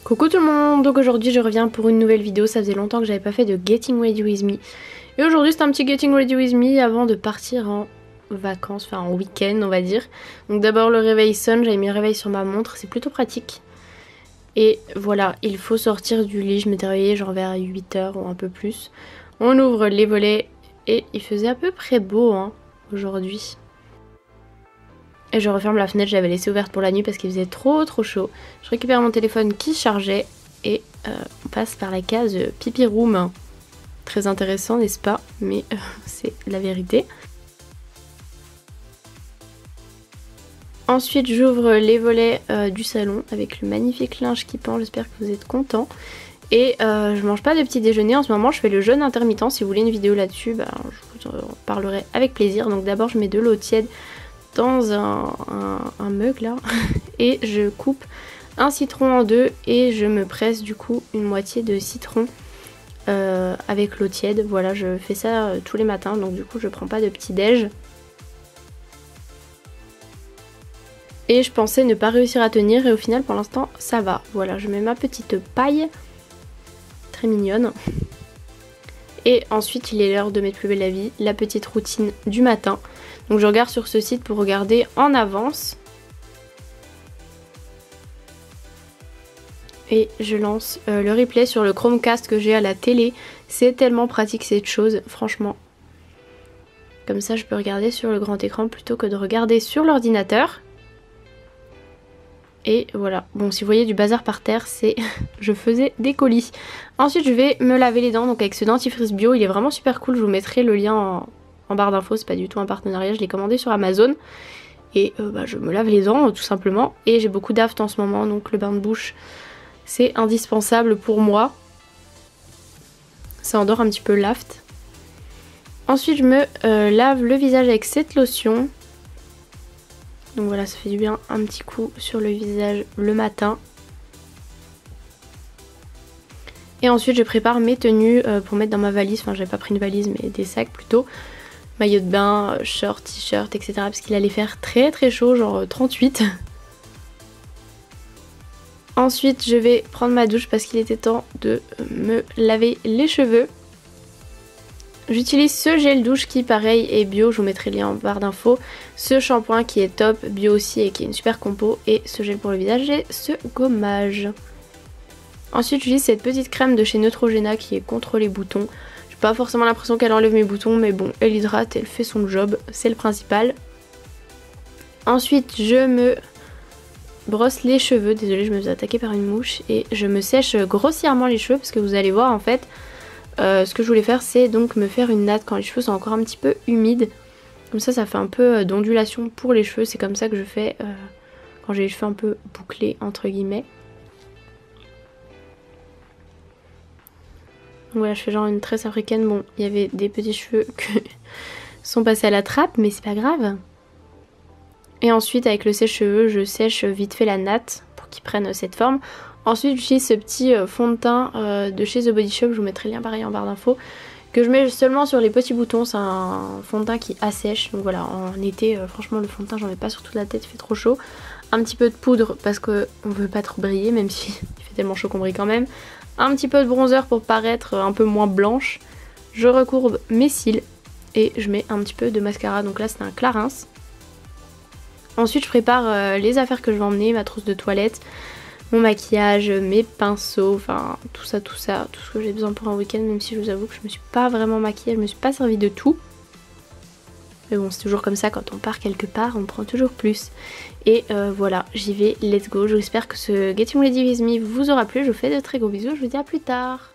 Coucou tout le monde, donc aujourd'hui je reviens pour une nouvelle vidéo, ça faisait longtemps que j'avais pas fait de Getting Ready With Me. Et aujourd'hui c'est un petit Getting Ready With Me avant de partir en vacances, enfin en week-end on va dire. Donc d'abord le réveil sonne, j'avais mis le réveil sur ma montre, c'est plutôt pratique. Et voilà, il faut sortir du lit, je m'étais réveillée genre vers 8h ou un peu plus. On ouvre les volets et il faisait à peu près beau hein, aujourd'hui. Et je referme la fenêtre, j'avais laissé ouverte pour la nuit parce qu'il faisait trop chaud. Je récupère mon téléphone qui chargeait et on passe par la case pipi room. Très intéressant n'est-ce pas? Mais c'est la vérité. Ensuite j'ouvre les volets du salon avec le magnifique linge qui pend, j'espère que vous êtes contents. Et je mange pas de petit déjeuner en ce moment, je fais le jeûne intermittent. Si vous voulez une vidéo là-dessus, bah, je vous en parlerai avec plaisir. Donc d'abord je mets de l'eau tiède dans un mug là et je coupe un citron en deux et je me presse du coup une moitié de citron avec l'eau tiède. Voilà, je fais ça tous les matins, donc du coup je prends pas de petit déj. Et je pensais ne pas réussir à tenir et au final pour l'instant ça va. Voilà, je mets ma petite paille, très mignonne. Et ensuite il est l'heure de mettre plus belle la vie, la petite routine du matin. Donc je regarde sur ce site pour regarder en avance. Et je lance le replay sur le Chromecast que j'ai à la télé. C'est tellement pratique cette chose, franchement. Comme ça je peux regarder sur le grand écran plutôt que de regarder sur l'ordinateur. Et voilà, bon si vous voyez du bazar par terre, c'est je faisais des colis. Ensuite je vais me laver les dents donc avec ce dentifrice bio, il est vraiment super cool, je vous mettrai le lien en barre d'infos, c'est pas du tout un partenariat, je l'ai commandé sur Amazon. Et bah, je me lave les dents tout simplement. Et j'ai beaucoup d'aftes en ce moment, donc le bain de bouche c'est indispensable pour moi. Ça endort un petit peu l'aft. Ensuite je me lave le visage avec cette lotion. Donc voilà, ça fait du bien un petit coup sur le visage le matin. Et ensuite je prépare mes tenues pour mettre dans ma valise. Enfin j'avais pas pris une valise mais des sacs plutôt. Maillot de bain, short, t-shirt, etc. Parce qu'il allait faire très chaud, genre 38. Ensuite je vais prendre ma douche parce qu'il était temps de me laver les cheveux. J'utilise ce gel douche qui pareil est bio, je vous mettrai le lien en barre d'infos. Ce shampoing qui est top, bio aussi et qui est une super compo. Et ce gel pour le visage et ce gommage. Ensuite j'utilise cette petite crème de chez Neutrogena qui est contre les boutons. J'ai pas forcément l'impression qu'elle enlève mes boutons mais bon, elle hydrate, elle fait son job, c'est le principal. Ensuite je me brosse les cheveux, désolée je me suis attaquée par une mouche. Et je me sèche grossièrement les cheveux parce que vous allez voir en fait... ce que je voulais faire c'est donc me faire une natte quand les cheveux sont encore un petit peu humides. Comme ça fait un peu d'ondulation pour les cheveux. C'est comme ça que je fais quand j'ai les cheveux un peu bouclés entre guillemets. Donc voilà, je fais genre une tresse africaine. Bon, il y avait des petits cheveux qui sont passés à la trappe mais c'est pas grave. Et ensuite avec le sèche-cheveux je sèche vite fait la natte pour qu'ils prennent cette forme. Ensuite j'utilise ce petit fond de teint de chez The Body Shop, je vous mettrai le lien pareil en barre d'infos, que je mets seulement sur les petits boutons, c'est un fond de teint qui assèche, donc voilà, en été franchement le fond de teint j'en mets pas sur toute la tête, il fait trop chaud. Un petit peu de poudre parce qu'on veut pas trop briller, même si il fait tellement chaud qu'on brille quand même. Un petit peu de bronzer pour paraître un peu moins blanche. Je recourbe mes cils et je mets un petit peu de mascara, donc là c'est un Clarins. Ensuite je prépare les affaires que je vais emmener, ma trousse de toilette, mon maquillage, mes pinceaux, enfin tout ça, tout ce que j'ai besoin pour un week-end, même si je vous avoue que je me suis pas vraiment maquillée, je me suis pas servi de tout. Mais bon, c'est toujours comme ça, quand on part quelque part, on prend toujours plus. Et voilà, j'y vais, let's go. J'espère que ce Getting Ready With Me vous aura plu, je vous fais de très gros bisous, je vous dis à plus tard.